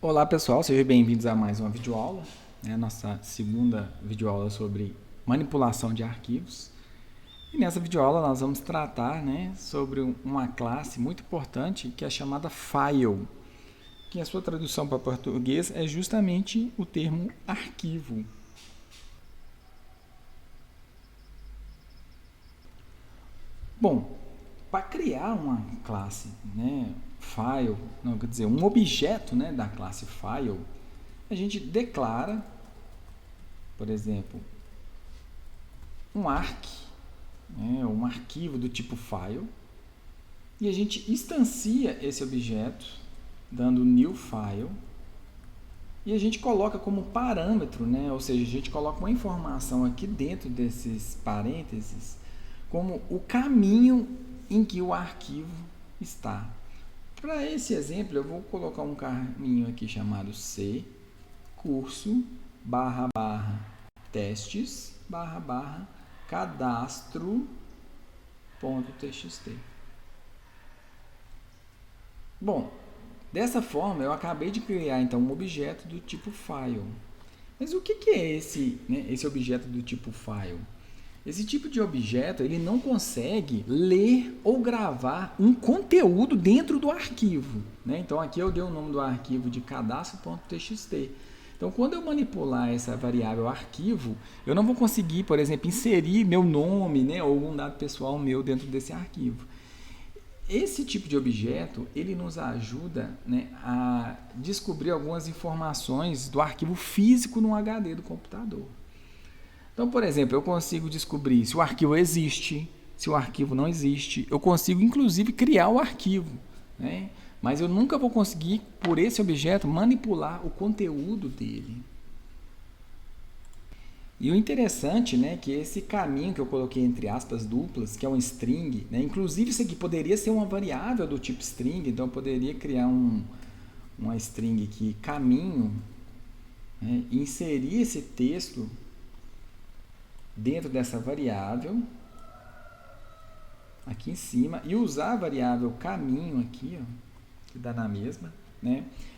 Olá pessoal, sejam bem-vindos a mais uma videoaula, nossa segunda videoaula sobre manipulação de arquivos. E nessa videoaula nós vamos tratar sobre uma classe muito importante que é chamada file, que a sua tradução para português é justamente o termo arquivo. Bom, para criar uma classe file, não, quer dizer, um objeto da classe file, a gente declara, por exemplo, um arc, um arquivo do tipo file, e a gente instancia esse objeto dando new file, e a gente coloca como parâmetro, ou seja, a gente coloca uma informação aqui dentro desses parênteses como o caminho em que o arquivo está. Para esse exemplo, eu vou colocar um caminho aqui chamado C curso / testes / cadastro.txt. Bom, dessa forma eu acabei de criar então um objeto do tipo file. Mas o que é esse objeto do tipo file? Esse tipo de objeto ele não consegue ler ou gravar um conteúdo dentro do arquivo. Então aqui eu dei o nome do arquivo de cadastro.txt. Então, quando eu manipular essa variável arquivo, eu não vou conseguir, por exemplo, inserir meu nome ou algum dado pessoal meu dentro desse arquivo. Esse tipo de objeto, ele nos ajuda a descobrir algumas informações do arquivo físico no HD do computador. Então, por exemplo, eu consigo descobrir se o arquivo existe, se o arquivo não existe. Eu consigo, inclusive, criar o arquivo. Mas eu nunca vou conseguir, por esse objeto, manipular o conteúdo dele. E o interessante é que esse caminho que eu coloquei entre aspas duplas, que é um string, inclusive isso aqui poderia ser uma variável do tipo string, então eu poderia criar uma string aqui, caminho, e inserir esse texto dentro dessa variável, aqui em cima, e usar a variável caminho aqui, que dá na mesma.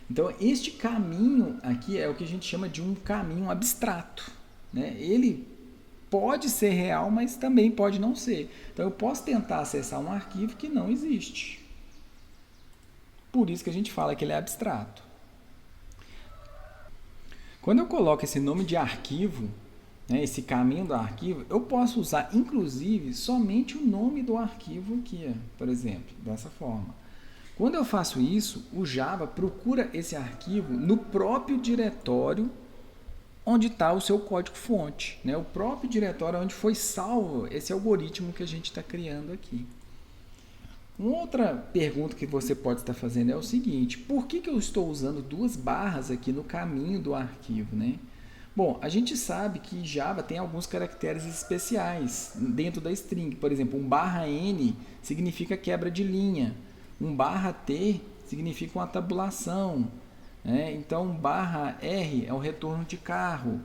Então, este caminho aqui é o que a gente chama de um caminho abstrato. Ele pode ser real, mas também pode não ser. Então, eu posso tentar acessar um arquivo que não existe. Por isso que a gente fala que ele é abstrato. Quando eu coloco esse nome de arquivo, esse caminho do arquivo, eu posso usar, inclusive, somente o nome do arquivo aqui, por exemplo, dessa forma. Quando eu faço isso, o Java procura esse arquivo no próprio diretório onde está o seu código-fonte, o próprio diretório onde foi salvo esse algoritmo que a gente está criando aqui. Uma outra pergunta que você pode estar fazendo é o seguinte: por que eu estou usando duas barras aqui no caminho do arquivo? Bom, a gente sabe que Java tem alguns caracteres especiais dentro da string. Por exemplo, um /n significa quebra de linha, um /t significa uma tabulação, então /r é o retorno de carro.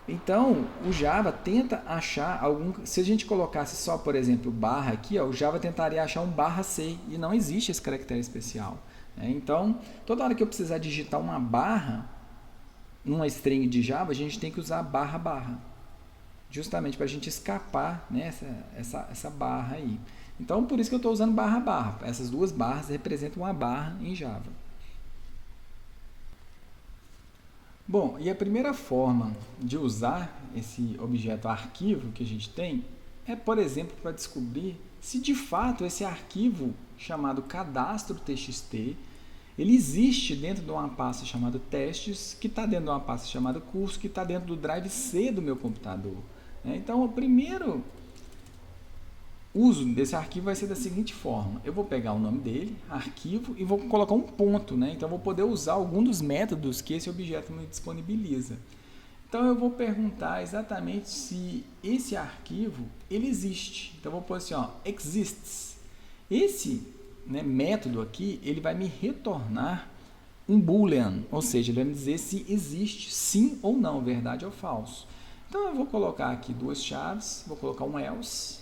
Então, o Java tenta achar algum... Se a gente colocasse só, por exemplo, barra aqui, o Java tentaria achar um /c, e não existe esse caractere especial. Então, toda hora que eu precisar digitar uma barra numa string de Java, a gente tem que usar //, justamente para a gente escapar essa barra aí. Então, por isso que eu estou usando //. Essas duas barras representam uma barra em Java. Bom, e a primeira forma de usar esse objeto arquivo que a gente tem é, por exemplo, para descobrir se de fato esse arquivo chamado cadastro.txt ele existe dentro de uma pasta chamada testes, que está dentro de uma pasta chamada curso, que está dentro do drive C do meu computador. Então, o primeiro uso desse arquivo vai ser da seguinte forma: eu vou pegar o nome dele, arquivo, e vou colocar um ponto. Então, eu vou poder usar algum dos métodos que esse objeto me disponibiliza. Então, eu vou perguntar exatamente se esse arquivo ele existe. Então, eu vou pôr assim, exists. Esse método aqui, ele vai me retornar um boolean, ou seja, ele vai me dizer se existe sim ou não, verdade ou falso. Então, eu vou colocar aqui duas chaves, vou colocar um else,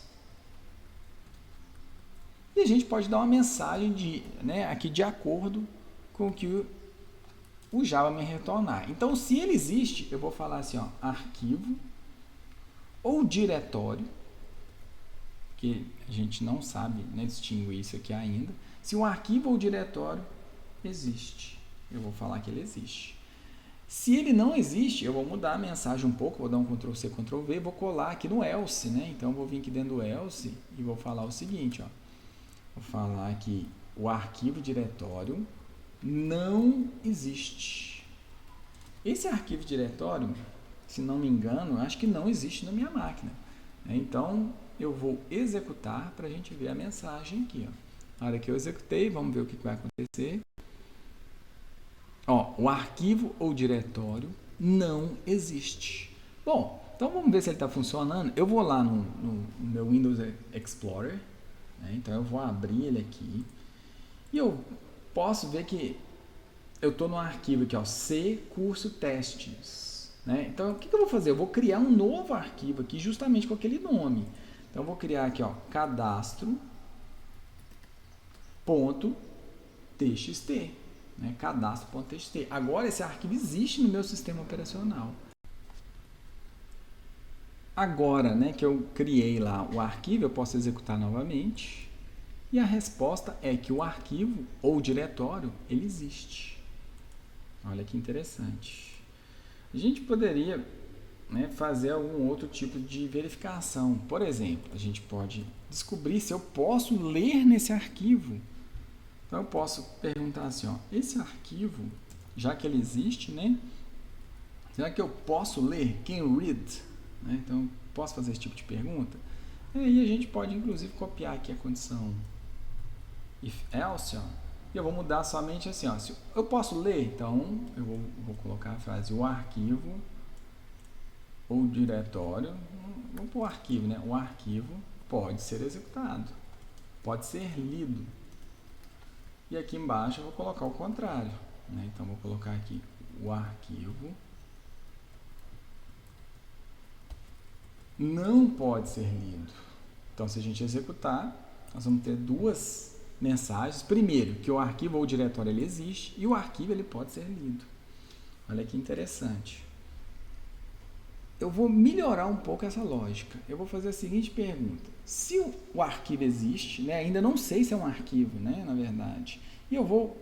e a gente pode dar uma mensagem aqui de acordo com o que o Java me retornar. Então, se ele existe, eu vou falar assim, ó, arquivo ou diretório, que a gente não sabe, né, distinguir isso aqui ainda. Se um arquivo ou diretório existe, eu vou falar que ele existe. Se ele não existe, eu vou mudar a mensagem um pouco, vou dar um Ctrl+C, Ctrl+V, vou colar aqui no else, né? Então, eu vou vir aqui dentro do else e vou falar o seguinte, ó. Vou falar que o arquivo diretório não existe. Esse arquivo diretório, se não me engano, acho que não existe na minha máquina. Então, eu vou executar para a gente ver a mensagem aqui. Ó. Na hora que eu executei, vamos ver o que vai acontecer. Ó, o arquivo ou diretório não existe. Bom, então vamos ver se ele está funcionando. Eu vou lá no meu Windows Explorer. Né? Então, eu vou abrir ele aqui. E eu posso ver que eu estou no arquivo aqui, ó, C curso testes. Né? Então, o que eu vou fazer? Eu vou criar um novo arquivo aqui, justamente com aquele nome. Então, eu vou criar aqui, ó, cadastro.txt. Né? Cadastro.txt. Agora, esse arquivo existe no meu sistema operacional. Agora, né, que eu criei lá o arquivo, eu posso executar novamente. E a resposta é que o arquivo ou diretório, ele existe. Olha que interessante. A gente poderia, né, fazer algum outro tipo de verificação. Por exemplo, a gente pode descobrir se eu posso ler nesse arquivo. Então, eu posso perguntar assim, ó, esse arquivo, já que ele existe, né, será que eu posso ler? Can read? Né? Então, posso fazer esse tipo de pergunta? E aí a gente pode, inclusive, copiar aqui a condição if else, ó, e eu vou mudar somente assim, ó, se eu posso ler, então eu vou colocar a frase o arquivo ou diretório, vamos pôr o arquivo, né? O arquivo pode ser executado, pode ser lido. E aqui embaixo eu vou colocar o contrário, né? Então vou colocar aqui o arquivo não pode ser lido. Então, se a gente executar, nós vamos ter duas mensagens. Primeiro, que o arquivo ou o diretório ele existe e o arquivo ele pode ser lido. Olha que interessante. Eu vou melhorar um pouco essa lógica. Eu vou fazer a seguinte pergunta. Se o arquivo existe, né, ainda não sei se é um arquivo, né, na verdade, e eu vou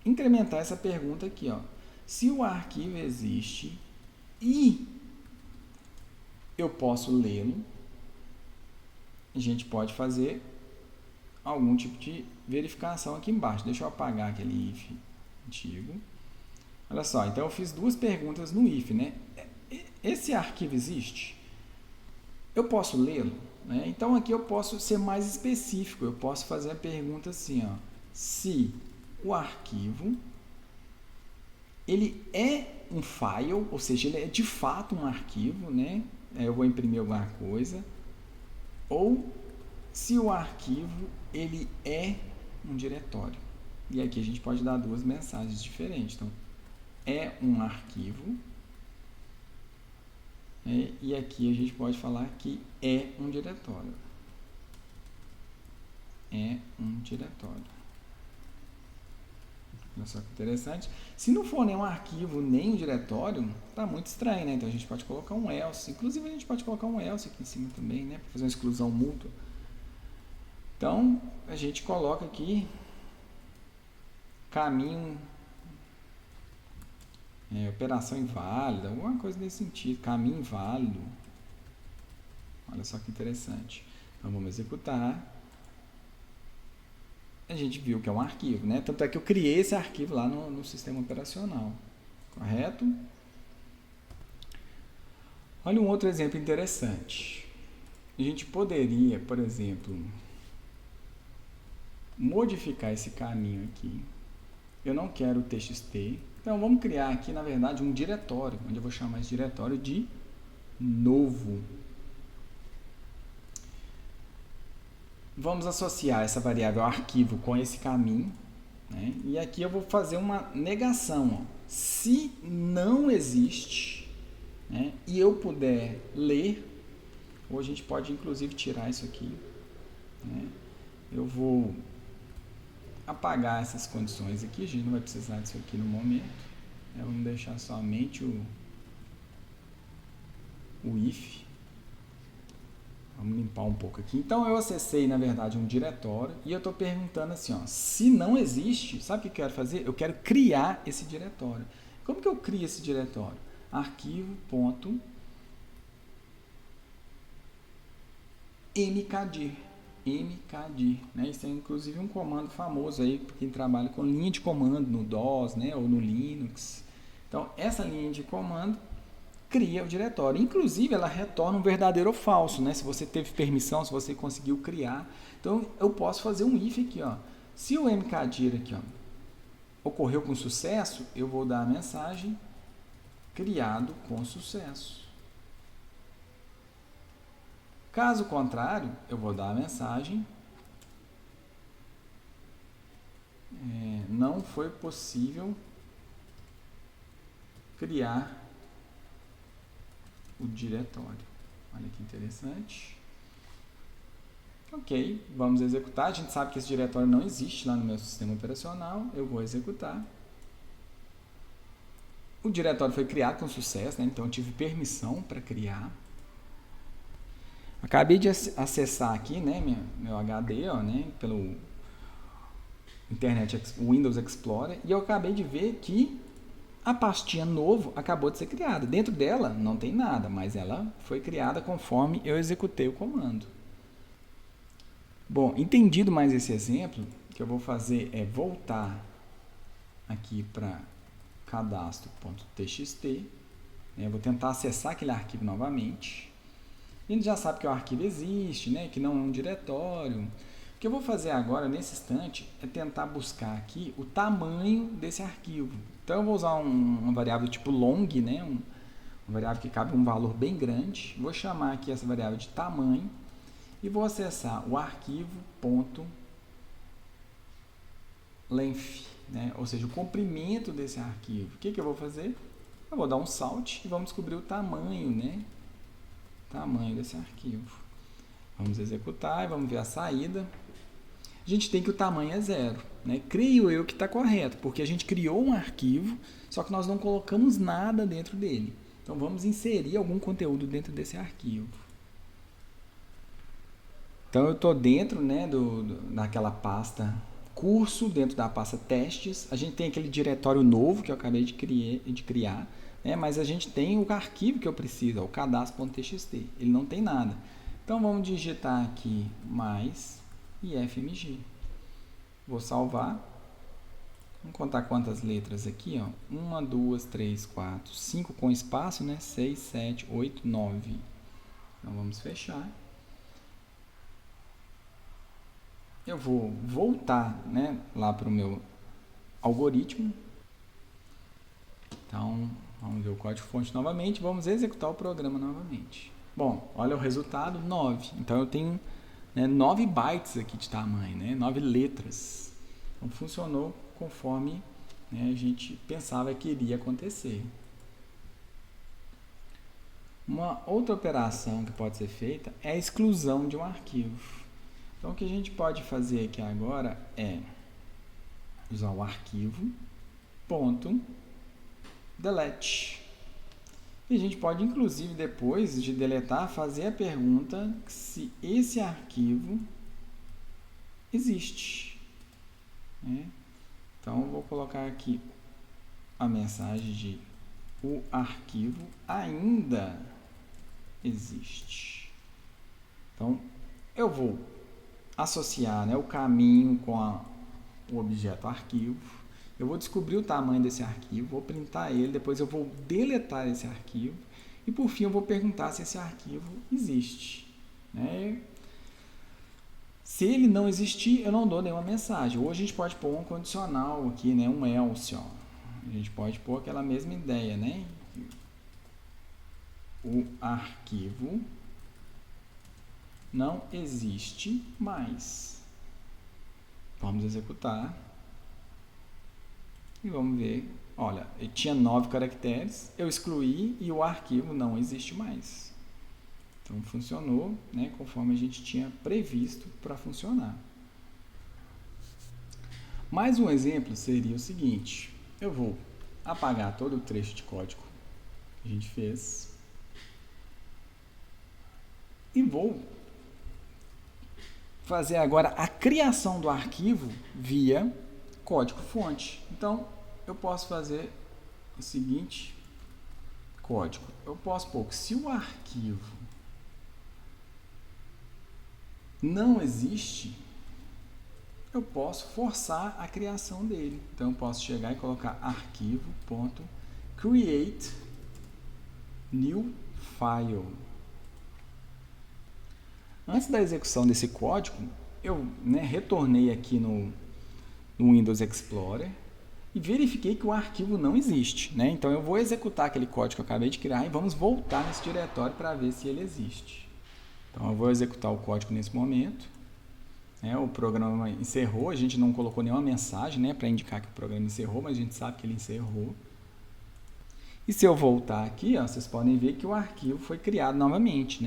incrementar essa pergunta aqui. Ó. Se o arquivo existe e eu posso lê-lo, a gente pode fazer algum tipo de verificação aqui embaixo. Deixa eu apagar aquele if antigo. Olha só, então eu fiz duas perguntas no if, né? Esse arquivo existe? Eu posso lê-lo? Né? Então aqui eu posso ser mais específico. Eu posso fazer a pergunta assim, ó, se o arquivo ele é um file, ou seja, ele é de fato um arquivo, né? Eu vou imprimir alguma coisa, ou se o arquivo ele é um diretório. E aqui a gente pode dar duas mensagens diferentes. Então, é um arquivo, né? E aqui a gente pode falar que é um diretório. É um diretório. Olha só que interessante. Se não for nem um arquivo, nem um diretório, tá muito estranho, né? Então a gente pode colocar um else. Inclusive a gente pode colocar um else aqui em cima também, né? Para fazer uma exclusão mútua. Então a gente coloca aqui caminho, operação inválida, alguma coisa nesse sentido. Caminho inválido. Olha só que interessante. Então vamos executar. A gente viu que é um arquivo, né? Tanto é que eu criei esse arquivo lá no sistema operacional, correto? Olha um outro exemplo interessante. A gente poderia, por exemplo, modificar esse caminho aqui. Eu não quero txt, então vamos criar aqui, na verdade, um diretório, onde eu vou chamar esse diretório de novo. Vamos associar essa variável arquivo com esse caminho, né? E aqui eu vou fazer uma negação. Ó. Se não existe, né, e eu puder ler, ou a gente pode inclusive tirar isso aqui, né? Eu vou apagar essas condições aqui, a gente não vai precisar disso aqui no momento. Vamos deixar somente o if. Vamos limpar um pouco aqui. Então eu acessei, na verdade, um diretório e eu estou perguntando assim, ó, se não existe, sabe o que eu quero fazer? Eu quero criar esse diretório. Como que eu crio esse diretório? Arquivo.mkdir. mkdir, né? Isso é inclusive um comando famoso aí para quem trabalha com linha de comando no DOS, né, ou no Linux. Então, essa linha de comando cria o diretório. Inclusive, ela retorna um verdadeiro ou falso, né? Se você teve permissão, se você conseguiu criar. Então, eu posso fazer um if aqui, ó. Se o mkdir aqui, ó, ocorreu com sucesso, eu vou dar a mensagem criado com sucesso. Caso contrário, eu vou dar a mensagem não foi possível criar o diretório. Olha que interessante. Ok, vamos executar. A gente sabe que esse diretório não existe lá no meu sistema operacional. Eu vou executar. O diretório foi criado com sucesso, né? Então eu tive permissão para criar. Acabei de acessar aqui, né, meu HD, ó, né, pelo Internet Windows Explorer, e eu acabei de ver que a pastinha novo acabou de ser criada. Dentro dela não tem nada, mas ela foi criada conforme eu executei o comando. Bom, entendido mais esse exemplo, o que eu vou fazer é voltar aqui para cadastro.txt, né, eu vou tentar acessar aquele arquivo novamente. A gente já sabe que o arquivo existe, né? Que não é um diretório. O que eu vou fazer agora, nesse instante, é tentar buscar aqui o tamanho desse arquivo. Então, eu vou usar uma variável tipo long, né? Uma variável que cabe um valor bem grande. Vou chamar aqui essa variável de tamanho e vou acessar o arquivo.length, né? Ou seja, o comprimento desse arquivo. O que eu vou fazer? Eu vou dar um salt e vamos descobrir o tamanho, né? Tamanho desse arquivo. Vamos executar e vamos ver a saída. A gente tem que o tamanho é 0, né? Creio eu que está correto, porque a gente criou um arquivo, só que nós não colocamos nada dentro dele. Então vamos inserir algum conteúdo dentro desse arquivo. Então eu estou dentro, né, daquela pasta curso, dentro da pasta testes. A gente tem aquele diretório novo que eu acabei de criar. Mas a gente tem o arquivo que eu preciso, o cadastro.txt. Ele não tem nada. Então, vamos digitar aqui mais ifmg. Vou salvar. Vamos contar quantas letras aqui, ó. 1, 2, 3, 4, 5 com espaço, né? 6, 7, 8, 9. Então, vamos fechar. Eu vou voltar, né, lá para o meu algoritmo. Então, vamos ver o código-fonte novamente, vamos executar o programa novamente. Bom, olha o resultado, 9. Então, eu tenho, né, 9 bytes aqui de tamanho, né, 9 letras. Então, funcionou conforme, né, a gente pensava que iria acontecer. Uma outra operação que pode ser feita é a exclusão de um arquivo. Então, o que a gente pode fazer aqui agora é usar o arquivo .delete. E a gente pode, inclusive, depois de deletar, fazer a pergunta se esse arquivo existe. Né? Então, eu vou colocar aqui a mensagem de o arquivo ainda existe. Então, eu vou associar, né, o caminho com o objeto arquivo. Eu vou descobrir o tamanho desse arquivo, vou printar ele, depois eu vou deletar esse arquivo e, por fim, eu vou perguntar se esse arquivo existe. Né? Se ele não existir, eu não dou nenhuma mensagem. Ou a gente pode pôr um condicional aqui, né, um else. Ó. A gente pode pôr aquela mesma ideia, né? O arquivo não existe mais. Vamos executar. E vamos ver. Olha, ele tinha 9 caracteres, eu excluí e o arquivo não existe mais. Então, funcionou, né, conforme a gente tinha previsto para funcionar. Mais um exemplo seria o seguinte: eu vou apagar todo o trecho de código que a gente fez e vou fazer agora a criação do arquivo via código-fonte. Então, eu posso fazer o seguinte código. Eu posso pôr que se o arquivo não existe, eu posso forçar a criação dele. Então, eu posso chegar e colocar arquivo.create new file. Antes da execução desse código, eu retornei aqui no Windows Explorer e verifiquei que o arquivo não existe. Então, eu vou executar aquele código que eu acabei de criar e vamos voltar nesse diretório para ver se ele existe. Então, eu vou executar o código nesse momento. O programa encerrou, a gente não colocou nenhuma mensagem para indicar que o programa encerrou, mas a gente sabe que ele encerrou. E se eu voltar aqui, vocês podem ver que o arquivo foi criado novamente.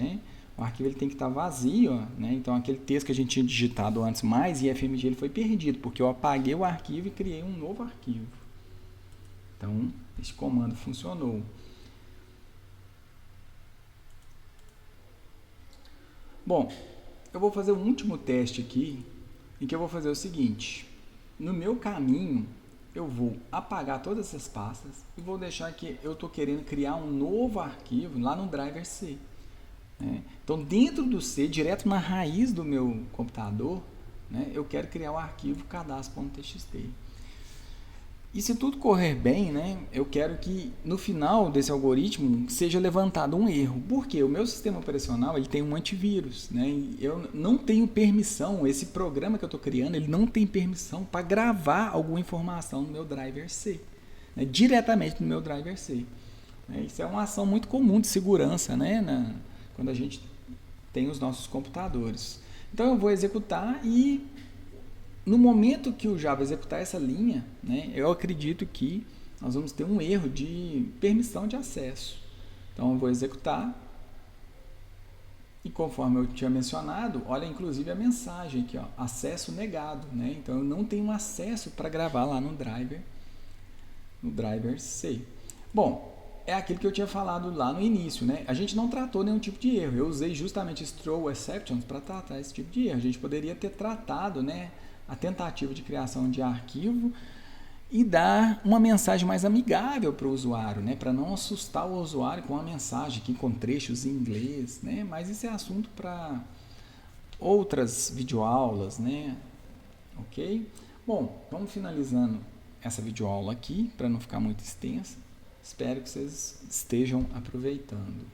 O arquivo ele tem que estar vazio, então aquele texto que a gente tinha digitado antes mais IFMG ele foi perdido, porque eu apaguei o arquivo e criei um novo arquivo. Então, esse comando funcionou. Bom, eu vou fazer um último teste aqui, em que eu vou fazer o seguinte: no meu caminho, eu vou apagar todas essas pastas e vou deixar que eu estou querendo criar um novo arquivo lá no driver C. Então, dentro do C, direto na raiz do meu computador, eu quero criar o arquivo cadastro.txt. E se tudo correr bem, eu quero que no final desse algoritmo seja levantado um erro. Porque o meu sistema operacional ele tem um antivírus. Eu não tenho permissão, esse programa que eu estou criando, ele não tem permissão para gravar alguma informação no meu driver C. Diretamente no meu driver C. Isso é uma ação muito comum de segurança, quando a gente tem os nossos computadores. Então, eu vou executar e no momento que o Java executar essa linha, eu acredito que nós vamos ter um erro de permissão de acesso. Então, eu vou executar e conforme eu tinha mencionado, olha inclusive a mensagem aqui, acesso negado. Então, eu não tenho acesso para gravar lá no driver C. Bom, é aquilo que eu tinha falado lá no início, A gente não tratou nenhum tipo de erro. Eu usei justamente throw exceptions para tratar esse tipo de erro. A gente poderia ter tratado, a tentativa de criação de arquivo e dar uma mensagem mais amigável para o usuário, para não assustar o usuário com uma mensagem aqui com trechos em inglês, Mas isso é assunto para outras videoaulas, Ok? Bom, vamos finalizando essa videoaula aqui para não ficar muito extensa. Espero que vocês estejam aproveitando.